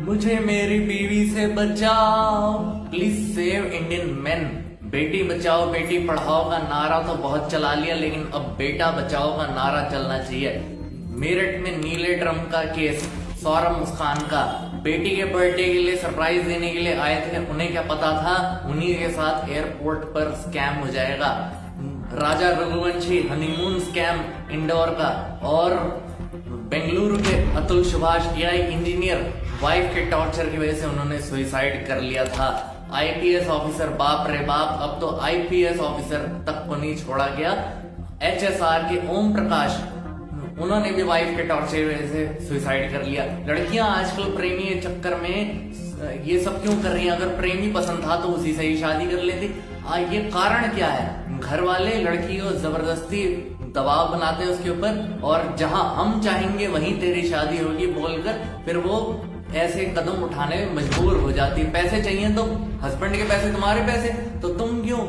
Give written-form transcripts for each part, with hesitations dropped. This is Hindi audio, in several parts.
मुझे मेरी बीवी से बचाओ, please save Indian man. Beti Bachao Beti Padhao का नारा तो बहुत चला लिया, लेकिन अब बेटा बचाओ का नारा चलना चाहिए। मेरठ में नीले ड्रम का केस, सौरभ मुस्कान का बेटी के बर्थडे के लिए सरप्राइज देने के लिए आए थे। उन्हें क्या पता था उन्हीं के साथ एयरपोर्ट पर स्कैम हो जाएगा। राजा रघुवंशी हनीमून स्कैम इंदौर का। और बेंगलुरु के अतुल सुभाष एक इंजीनियर, वाइफ के टॉर्चर की वजह से उन्होंने सुसाइड कर लिया था। आईपीएस ऑफिसर, बाप रे बाप, अब तो आईपीएस ऑफिसर तक को नहीं छोड़ा गया। एचएसआर के ओम प्रकाश, उन्होंने भी वाइफ के टॉर्चर की वजह से सुसाइड कर लिया। लड़कियां आजकल प्रेमी के चक्कर में ये सब क्यों कर रही हैं? अगर प्रेमी पसंद था तो उसी से ही शादी कर लेती। ये कारण क्या है? घर वाले लड़की को जबरदस्ती दबाव बनाते हैं उसके ऊपर, और जहां हम चाहेंगे वहीं तेरी शादी होगी बोलकर फिर वो ऐसे कदम उठाने में मजबूर हो जाती है। पैसे चाहिए तो हस्बैंड के पैसे, तुम्हारे पैसे, तो तुम क्यों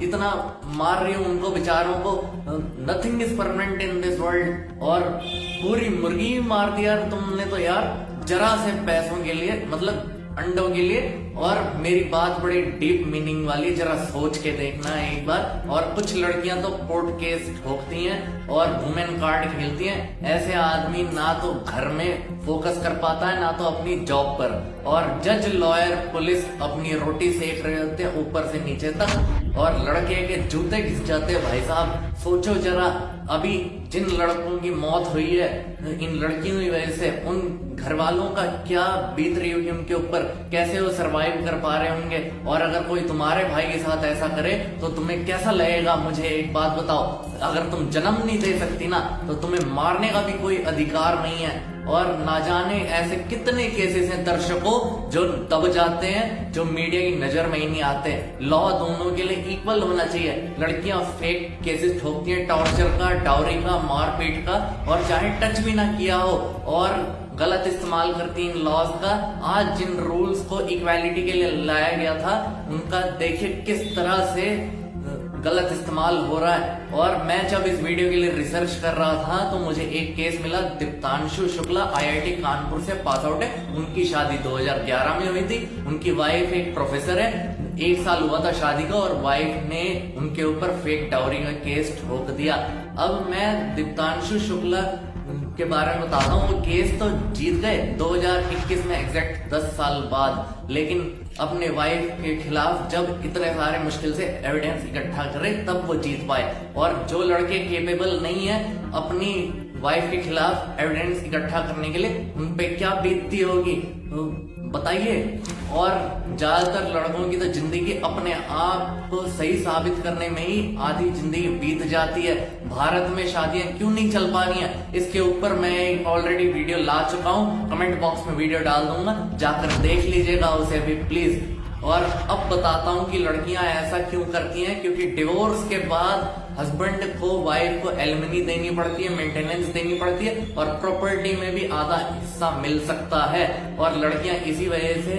इतना मार रही हो उनको बेचारों को? Nothing is permanent in this world. और पूरी मुर्गी मार दिया तुमने तो यार, जरा से पैसों के लिए, मतलब अंडों के लिए। और मेरी बात बड़ी डीप मीनिंग वाली, जरा सोच के देखना एक बार। और कुछ लड़कियां तो कोर्ट केस ठोकती हैं और वुमेन कार्ड खेलती हैं। ऐसे आदमी ना तो घर में फोकस कर पाता है, ना तो अपनी जॉब पर। और जज, लॉयर, पुलिस अपनी रोटी सेक रहे होते हैं ऊपर से नीचे तक, और लड़के के जूते घिस जाते हैं। भाई साहब सोचो जरा, अभी जिन लड़कों की मौत हुई है इन लड़कियों की वजह से, उन घर वालों का क्या बीत रही होगी उनके ऊपर, कैसे वो सरवाइव कर पा रहे होंगे। और अगर कोई तुम्हारे भाई के साथ ऐसा करे तो तुम्हें कैसा लगेगा? मुझे एक बात बताओ, अगर तुम जन्म नहीं दे सकती ना तो तुम्हें मारने का भी कोई अधिकार नहीं है। और ना जाने ऐसे कितने केसेस हैं दर्शकों जो दब जाते हैं, जो मीडिया की नजर में ही नहीं आते। लॉ दोनों के लिए इक्वल होना चाहिए। लड़कियां फेक केसेस ठोकती हैं, टॉर्चर का, डाउरी का, मारपीट का, और चाहे टच भी ना किया हो, और गलत इस्तेमाल करती इन लॉज का। आज जिन रूल्स को इक्वालिटी के लिए लाया गया था उनका देखिए किस तरह से गलत इस्तेमाल हो रहा है। और मैं जब इस वीडियो के लिए रिसर्च कर रहा था तो मुझे एक केस मिला। दीप्तांशु शुक्ला आईआईटी कानपुर से पास आउट है। उनकी शादी 2011 में हुई थी। उनकी वाइफ एक प्रोफेसर है। 1 साल हुआ था शादी का और वाइफ ने उनके ऊपर फेक डाउरी का केस ठोक दिया। अब मैं दीप्तांशु शुक्ला के बारे में बताता हूँ। वो केस तो जीत गए 2021 में, एग्जैक्ट 10 साल बाद, लेकिन अपने वाइफ के खिलाफ जब इतने सारे मुश्किल से एविडेंस इकट्ठा करे तब वो जीत पाए। और जो लड़के केपेबल नहीं है अपनी वाइफ के खिलाफ एविडेंस इकट्ठा करने के लिए, उन पे क्या बीतती होगी बताइए। और ज्यादातर लड़कों की तो जिंदगी अपने आप को सही साबित करने में ही आधी जिंदगी बीत जाती है। भारत में शादियां क्यों नहीं चल पा रही हैं, इसके ऊपर मैं ऑलरेडी वीडियो ला चुका हूं। कमेंट बॉक्स में वीडियो डाल दूंगा, जाकर देख लीजिएगा उसे भी प्लीज। और अब बताता हूं कि लड़कियां ऐसा क्यों करती हैं, क्योंकि डिवोर्स के बाद हस्बैंड को, वाइफ को एलिमनी देनी पड़ती है, मेंटेनेंस देनी पड़ती है, और प्रॉपर्टी में भी आधा हिस्सा मिल सकता है। और लड़कियां इसी वजह से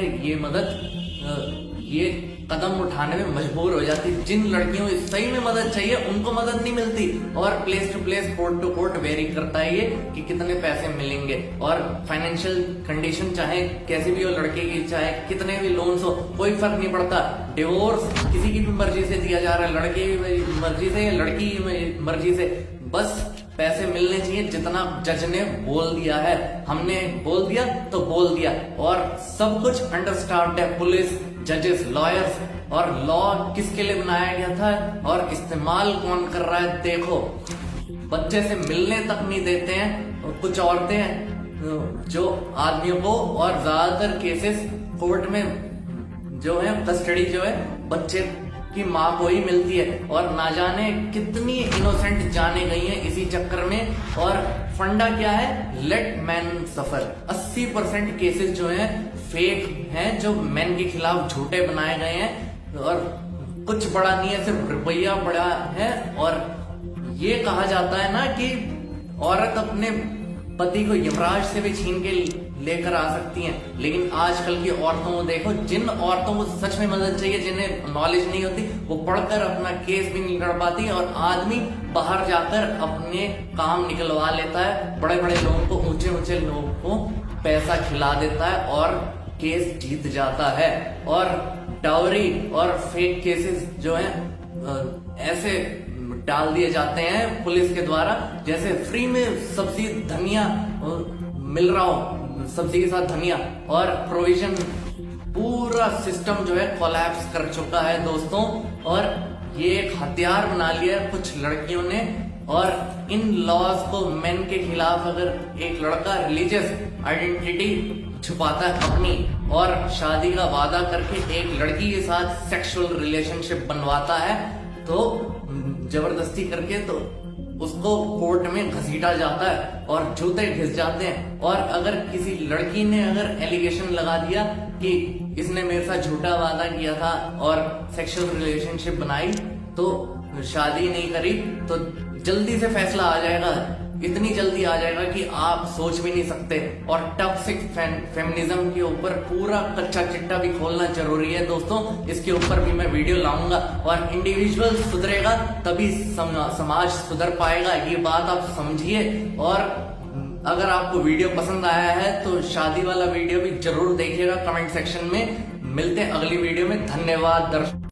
ये कदम उठाने में मजबूर हो जाती। जिन लड़कियों को सही में मदद चाहिए उनको मदद नहीं मिलती। और place to place, court to court vary करता है ये कि कितने पैसे मिलेंगे। और फाइनेंशियल कंडीशन चाहे कैसी भी हो लड़के की, चाहे कितने भी लोन्स हो, कोई फर्क नहीं पड़ता। डिवोर्स किसी की भी मर्जी से दिया जा रहा है, लड़के की मर्जी से या लड़की की मर्जी से। बस पैसे मिलने चाहिए जितना जज ने बोल दिया है। हमने बोल दिया तो बोल दिया। और सब कुछ अंडरस्टाफ्ड है, पुलिस, जजेस, लॉयर्स। और लॉ किसके लिए बनाया गया था और इस्तेमाल कौन कर रहा है? देखो, बच्चे से मिलने तक नहीं देते हैं कुछ औरतें जो आदमियों को, और ज्यादातर केसेस कोर्ट में जो है कस्टडी जो है बच्चे की माँ को ही मिलती है। और ना जाने कितनी इनोसेंट जाने गई हैं इसी चक्कर में। और फंडा क्या है? लेट मैन सफर। 80% केसेस जो हैं फेक हैं, जो मैन के खिलाफ झूठे बनाए गए हैं। और कुछ बड़ा नहीं है, सिर्फ रुपया बड़ा है। और ये कहा जाता है ना कि औरत अपने पति को यमराज से भी छीन के लेकर आ सकती हैं, लेकिन आजकल की औरतों को देखो, जिन औरतों को सच में मदद चाहिए, जिन्हें नॉलेज नहीं होती, वो पढ़कर अपना केस भी नहीं कर पाती, और आदमी बाहर जाकर अपने काम निकलवा लेता है। बड़े बड़े लोगों को, ऊंचे ऊंचे लोगों को पैसा खिला देता है और केस जीत जाता है। और डाउरी और फेक केसेस जो हैं ऐसे डाल दिए जाते हैं पुलिस के द्वारा, जैसे फ्री में सब्जी धनिया मिल रहा हो, सब्जी के साथ धनिया, और प्रोविजन, पूरा सिस्टम जो है कोलैप्स कर चुका है दोस्तों। और ये एक हथियार बना लिया है कुछ लड़कियों ने। और इन लॉज को मेन के खिलाफ, अगर एक लड़का रिलीजियस आइडेंटिटी छुपाता है अपनी और शादी का वादा करके एक लड़की के साथ सेक्सुअल रिलेशनशिप बनवाता है, तो जबरदस्ती करके तो उसको कोर्ट में घसीटा जाता है और जूते घिस जाते हैं। और अगर किसी लड़की ने अगर एलिगेशन लगा दिया कि इसने मेरे साथ झूठा वादा किया था और सेक्सुअल रिलेशनशिप बनाई, तो शादी नहीं करी, तो जल्दी से फैसला आ जाएगा, इतनी जल्दी आ जाएगा कि आप सोच भी नहीं सकते। और टॉक्सिक फेमिनिज्म के ऊपर पूरा कच्चा चिट्टा भी खोलना जरूरी है दोस्तों, इसके ऊपर भी मैं वीडियो लाऊंगा। और इंडिविजुअल सुधरेगा तभी समाज सुधर पाएगा, ये बात आप समझिए। और अगर आपको वीडियो पसंद आया है तो शादी वाला वीडियो भी जरूर देखिएगा कमेंट सेक्शन में। मिलते हैं अगली वीडियो में, धन्यवाद दर्शक।